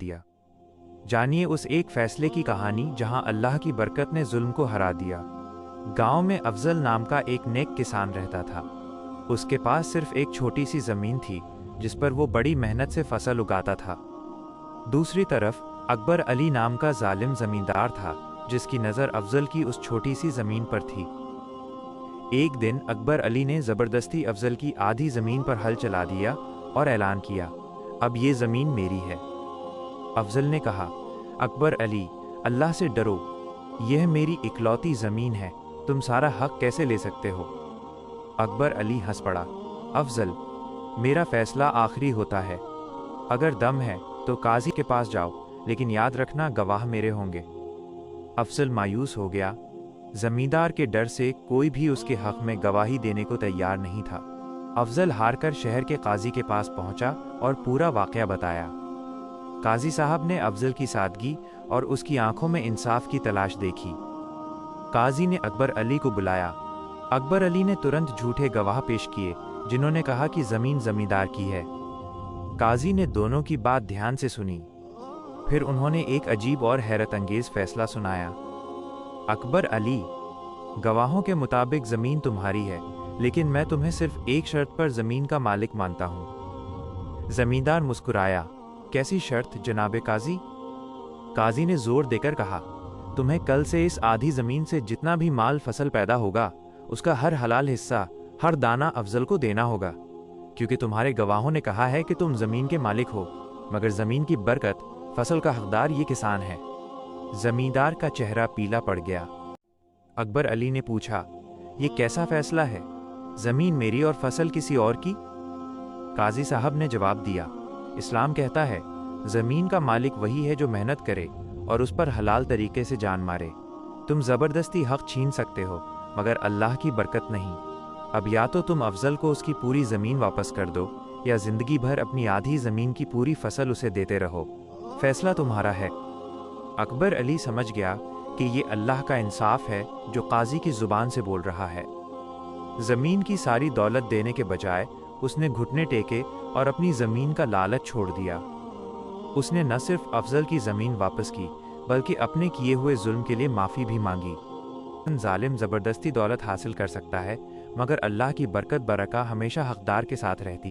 दिया। जानिए उस एक फैसले की कहानी जहां अल्लाह की बरकत ने जुल्म को हरा दिया। गांव में अफजल नाम का एक नेक किसान रहता था। उसके पास सिर्फ एक छोटी सी ज़मीन थी जिस पर वो बड़ी मेहनत से फसल उगाता था। दूसरी तरफ अकबर अली नाम का जालिम ज़मींदार था जिसकी नज़र अफजल की उस छोटी सी ज़मीन पर थी। एक दिन अकबर अली ने ज़बरदस्ती अफजल की आधी ज़मीन पर हल चला दिया और ऐलान किया, अब ये ज़मीन मेरी है। अफजल ने कहा, अकबर अली, अल्लाह से डरो, यह मेरी इकलौती ज़मीन है, तुम सारा हक कैसे ले सकते हो? अकबर अली हंस पड़ा, अफजल, मेरा फ़ैसला आखिरी होता है। अगर दम है तो काजी के पास जाओ, लेकिन याद रखना गवाह मेरे होंगे। अफजल मायूस हो गया। ज़मींदार के डर से कोई भी उसके हक़ में गवाही देने को तैयार नहीं था। अफजल हारकर शहर के काजी के पास पहुंचा और पूरा वाक़या बताया। काजी साहब ने अफजल की सादगी और उसकी आंखों में इंसाफ की तलाश देखी। काजी ने अकबर अली को बुलाया। अकबर अली ने तुरंत झूठे गवाह पेश किए जिन्होंने कहा कि ज़मीन ज़मींदार की है। काजी ने दोनों की बात ध्यान से सुनी। फिर उन्होंने एक अजीब और हैरत अंगेज़ फैसला सुनाया। अकबर अली, गवाहों के मुताबिक ज़मीन तुम्हारी है, लेकिन मैं तुम्हें सिर्फ एक शर्त पर ज़मीन का मालिक मानता हूँ। ज़मींदार मुस्कुराया, कैसी शर्त जनाबे काजी? काजी ने जोर देकर कहा, तुम्हें कल से इस आधी ज़मीन से जितना भी माल फसल पैदा होगा उसका हर हलाल हिस्सा, हर दाना अफजल को देना होगा, क्योंकि तुम्हारे गवाहों ने कहा है कि तुम ज़मीन के मालिक हो, मगर ज़मीन की बरकत, फसल का हकदार ये किसान है। ज़मींदार का चेहरा पीला पड़ गया। अकबर अली ने पूछा, ये कैसा फैसला है? ज़मीन मेरी और फसल किसी और की? काजी साहब ने जवाब दिया, इस्लाम कहता है ज़मीन का मालिक वही है जो मेहनत करे और उस पर हलाल तरीके से जान मारे। तुम ज़बरदस्ती हक़ छीन सकते हो, मगर अल्लाह की बरकत नहीं। अब या तो तुम अफजल को उसकी पूरी ज़मीन वापस कर दो, या ज़िंदगी भर अपनी आधी ज़मीन की पूरी फसल उसे देते रहो। फैसला तुम्हारा है। अकबर अली समझ गया कि ये अल्लाह का इंसाफ है जो काजी की ज़ुबान से बोल रहा है। ज़मीन की सारी दौलत देने के बजाय उसने घुटने टेके और अपनी ज़मीन का लालच छोड़ दिया। उसने न सिर्फ अफजल की ज़मीन वापस की, बल्कि अपने किए हुए जुल्म के लिए माफ़ी भी मांगी। जालिम ज़बरदस्ती दौलत हासिल कर सकता है, मगर अल्लाह की बरकत बरका हमेशा हकदार के साथ रहती।